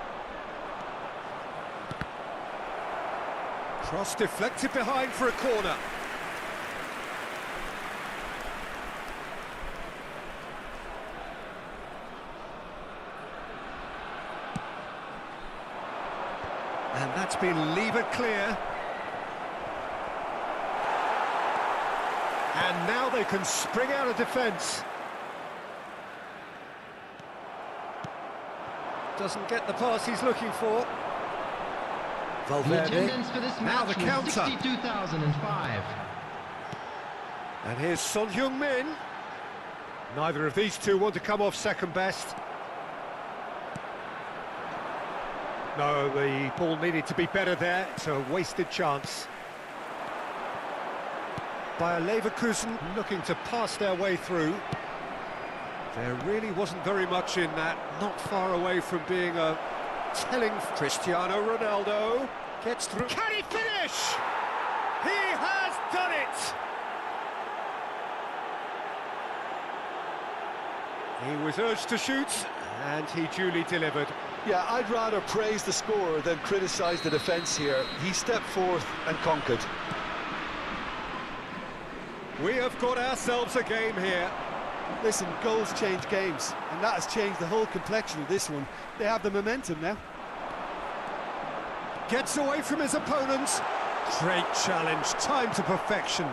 Cross deflected behind for a corner. And that's been levered clear. And now they can spring out of defence. Doesn't get the pass he's looking for. The Valverde. attendance for this Now match the was counter. 62,005. And here's Son Heung-min. Neither of these two want to come off second best. No, the ball needed to be better there. It's a wasted chance. Bayer Leverkusen looking to pass their way through. There really wasn't very much in that. Not far away from being a telling. Cristiano Ronaldo gets through. Can he finish? He has done it! He was urged to shoot, and he duly delivered. Yeah, I'd rather praise the scorer than criticise the defence here. He stepped forth and conquered. We have got ourselves a game here. Listen, goals change games, and that has changed the whole complexion of this one. They have the momentum now. Gets away from his opponents. Great challenge, time to perfection.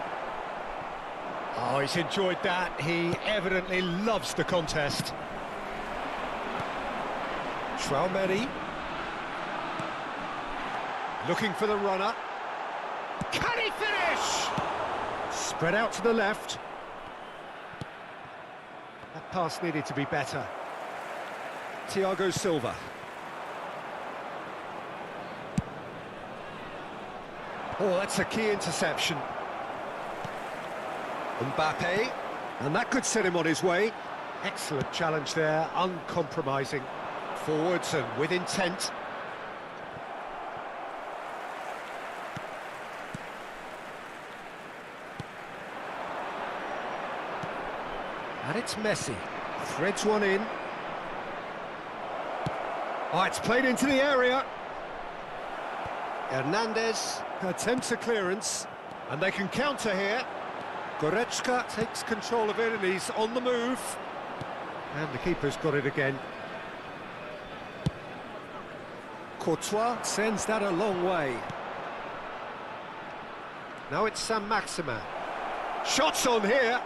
Oh, he's enjoyed that. He evidently loves the contest. Traumeri. Looking for the runner. Can he finish? Spread out to the left. That pass needed to be better. Thiago Silva. Oh, that's a key interception. Mbappe, and that could set him on his way. Excellent challenge there, uncompromising. Forwards and with intent. And it's Messi. Threads one in. Oh, it's played into the area. Hernandez attempts a clearance, and they can counter here. Goretzka takes control of it, and he's on the move. And the keeper's got it again. Courtois sends that a long way. Now it's Saint-Maximin. Shots on here.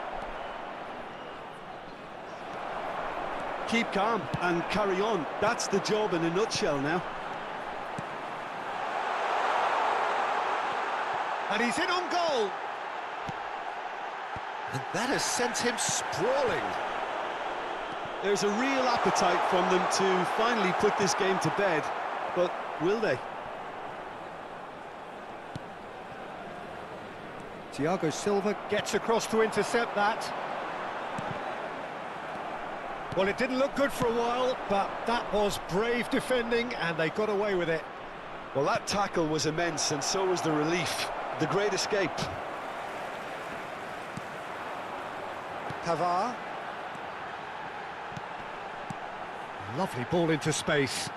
Keep calm and carry on. That's the job in a nutshell now. And he's in on goal. And that has sent him sprawling. There's a real appetite from them to finally put this game to bed, but will they? Thiago Silva gets across to intercept that. Well, it didn't look good for a while, but that was brave defending, and they got away with it. Well, that tackle was immense, and so was the relief. The great escape. Pavard. Lovely ball into space.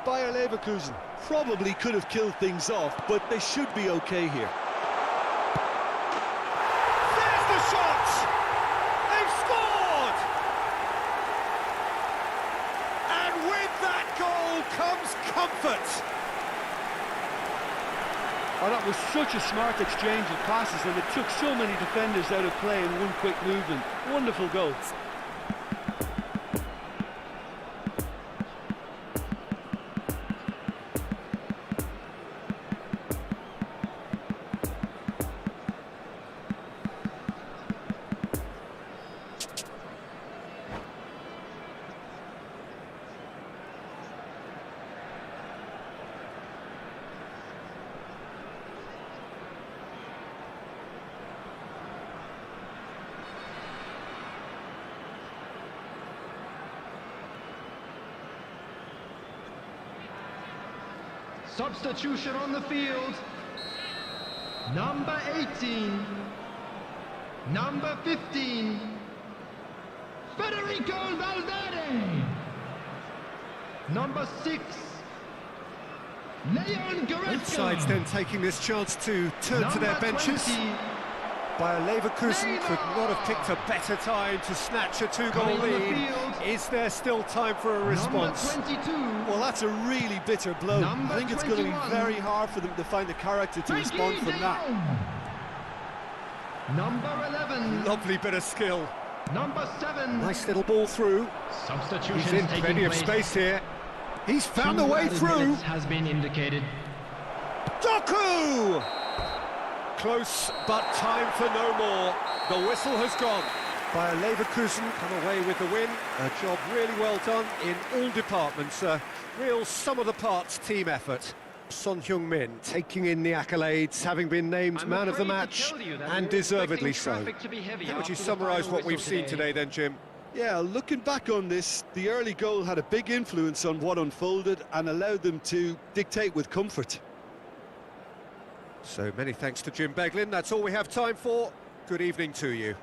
Bayer Leverkusen probably could have killed things off, but they should be okay here. There's the shot! They've scored! And with that goal comes comfort. Oh, that was such a smart exchange of passes, and it took so many defenders out of play in one quick movement. Wonderful goal. Substitution on the field. Number 18. Number 15. Federico Valverde. Number 6. Leon Goretzka. Both sides then taking this chance to turn to their benches. 20. Bayer Leverkusen could not have picked a better time to snatch a two-goal Coming on the lead. field. Is there still time for a response? Number 22. Well, that's a really bitter blow. Number I think it's going to be 21. very hard for them to find the character to respond from that. Number 11. Lovely bit of skill. Number 7. Nice little ball through. Substitutions He's in taking plenty of place. space here. He's found a 2 way added through. minutes has been indicated. Doku! Close, but time for no more. The whistle has gone. Bayer Leverkusen come away with the win. A job really well done in all departments. A real sum-of-the-parts team effort. Son Heung-min taking in the accolades, having been named man of the match, and deservedly so. How would you summarise what we've seen today then, Jim? Yeah, looking back on this, the early goal had a big influence on what unfolded and allowed them to dictate with comfort. So many thanks to Jim Beglin. That's all we have time for. Good evening to you.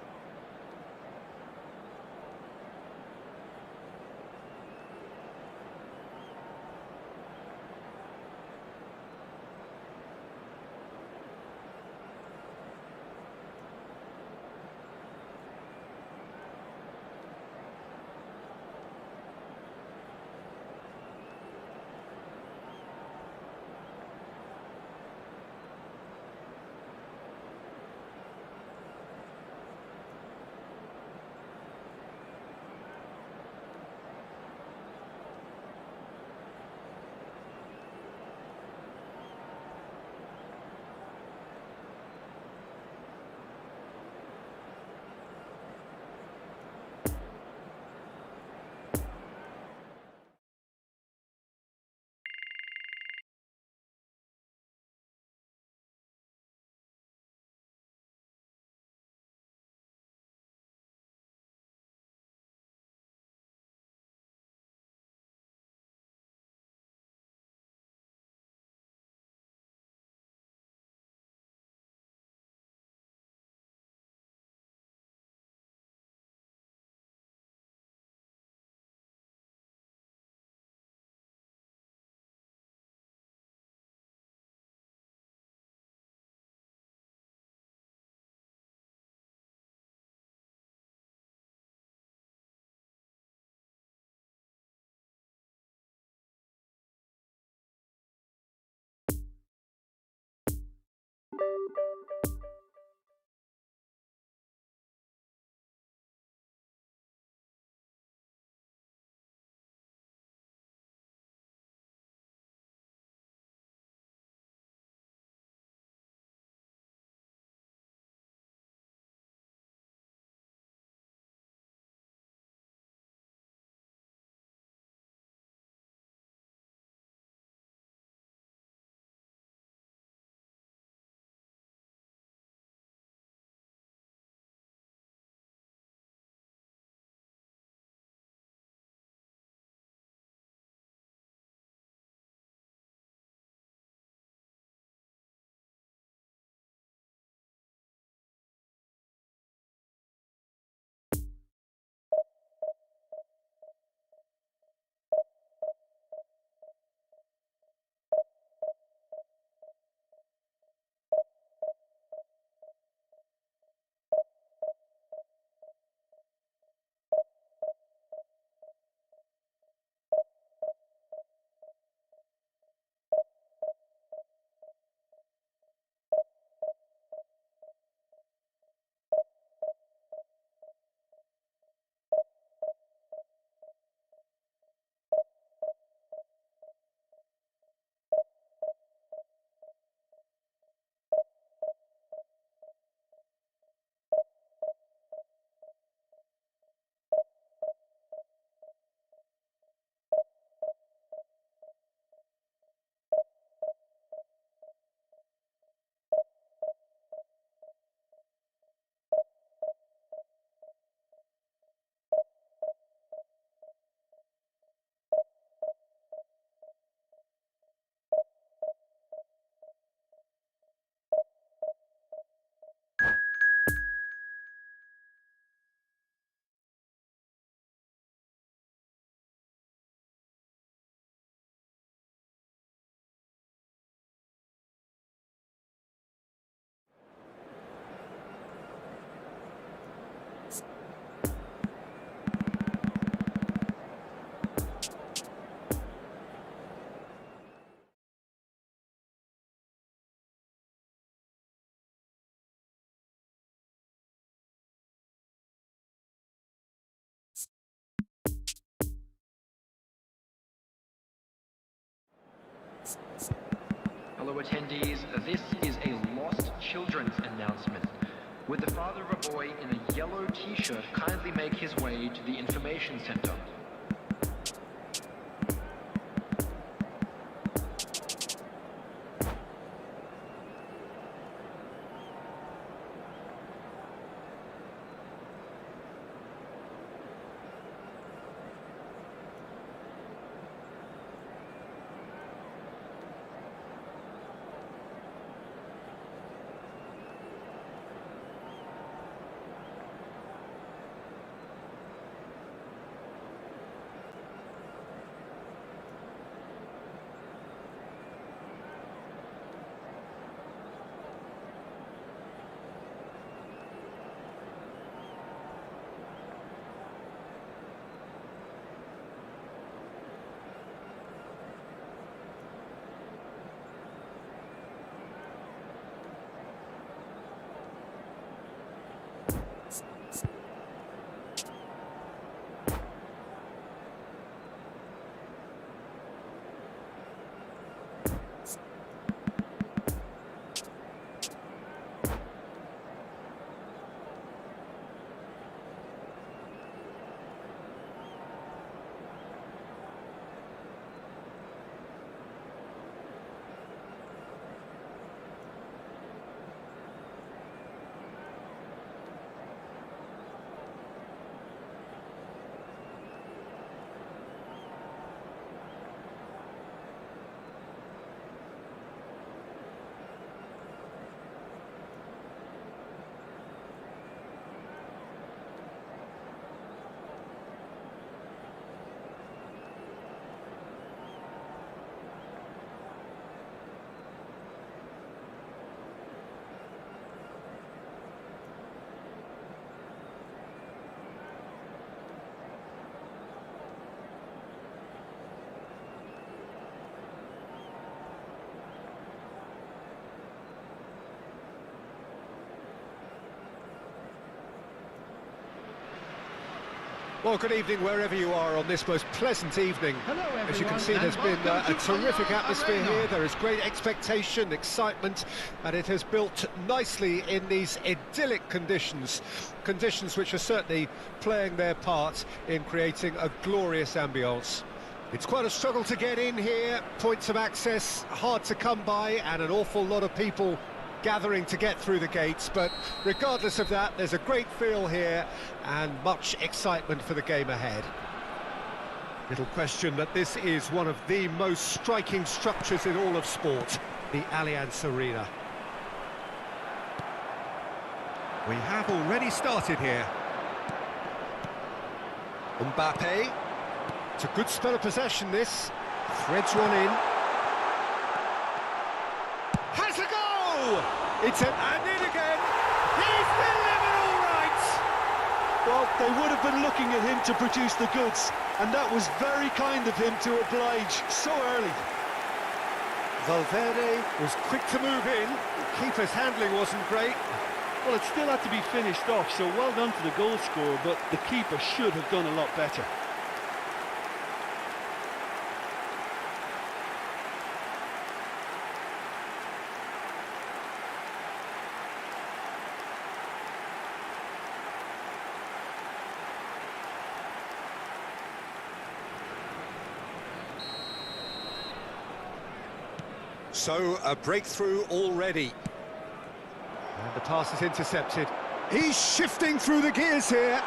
fellow attendees, this is a lost children's announcement. Would the father of a boy in a yellow t-shirt kindly make his way to the information center? Well, good evening wherever you are on this most pleasant evening. Hello, As you can everyone, see, there's and been welcome a to terrific Allianz atmosphere Arena. here. There is great expectation, excitement, and it has built nicely in these idyllic conditions. Conditions which are certainly playing their part in creating a glorious ambience. It's quite a struggle to get in here, points of access hard to come by, and an awful lot of people gathering to get through the gates, but regardless of that, there's a great feel here and much excitement for the game ahead. Little question that this is one of the most striking structures in all of sport, the Allianz Arena. We have already started here. Mbappe. It's a good spell of possession, this. Threads one in. Has a goal! It's an and in again. He's delivered all right! Well, they would have been looking at him to produce the goods, and that was very kind of him to oblige so early. Valverde was quick to move in. The keeper's handling wasn't great. Well, it still had to be finished off, so well done to the goal scorer, but the keeper should have done a lot better. So, a breakthrough already. And the pass is intercepted. He's shifting through the gears here.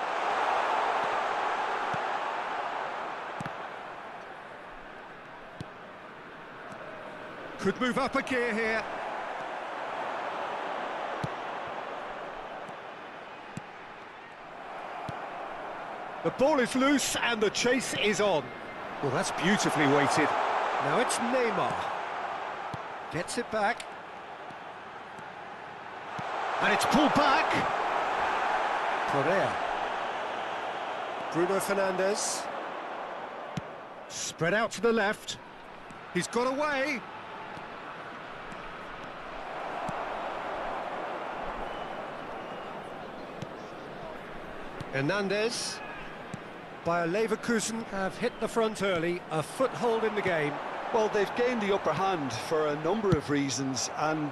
Could move up a gear here. The ball is loose and the chase is on. Well, that's beautifully weighted. Now it's Neymar. Gets it back. And it's pulled back. Correa. Bruno Fernandes. Spread out to the left. He's got away. Hernandez. Bayer Leverkusen have hit the front early, a foothold in the game. Well, they've gained the upper hand for a number of reasons, and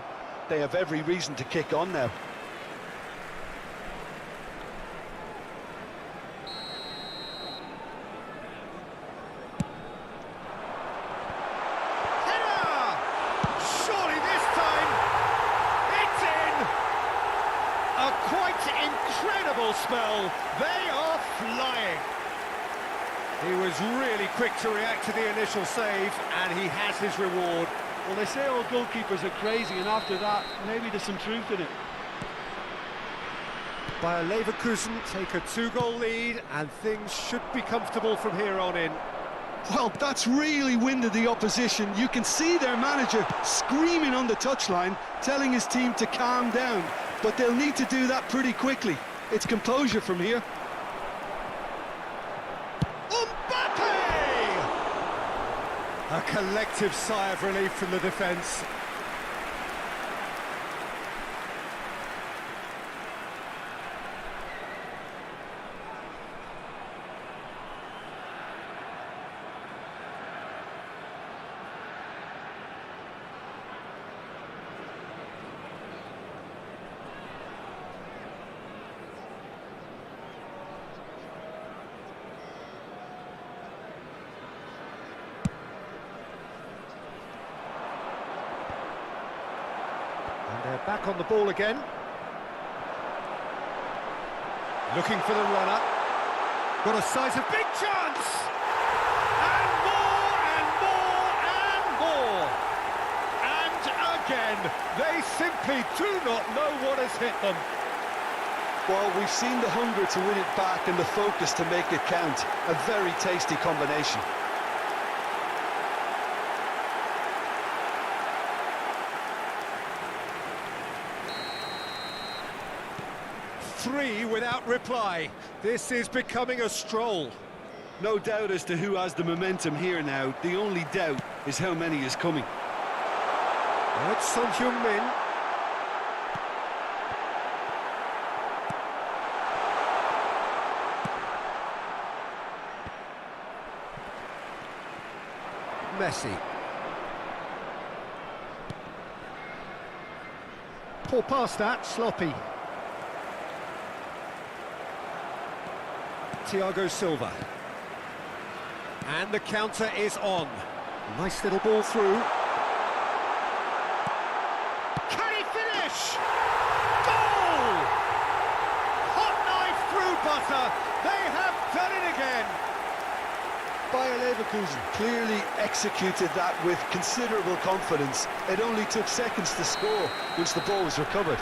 they have every reason to kick on now. Header! Surely this time, it's in! A quite incredible spell. They are flying. He was really quick to react to the initial save, and he has his reward. Well, they say all goalkeepers are crazy, and after that, maybe there's some truth in it. Bayer Leverkusen take a 2-goal lead, and things should be comfortable from here on in. Well, that's really winded the opposition. You can see their manager screaming on the touchline, telling his team to calm down. But they'll need to do that pretty quickly. It's composure from here. A collective sigh of relief from the defence. They're back on the ball again. Looking for the runner. Got a size of big chance! And more, and more, and more! And again, they simply do not know what has hit them. Well, we've seen the hunger to win it back and the focus to make it count. A very tasty combination. Three without reply. This is becoming a stroll. No doubt as to who has the momentum here now. The only doubt is how many is coming. That's Son Heung-min. Messi. Poor pass that, sloppy. Thiago Silva. And the counter is on. Nice little ball through. Can he finish? Goal! Hot knife through butter. They have done it again. Bayer Leverkusen clearly executed that with considerable confidence. It only took seconds to score once the ball was recovered.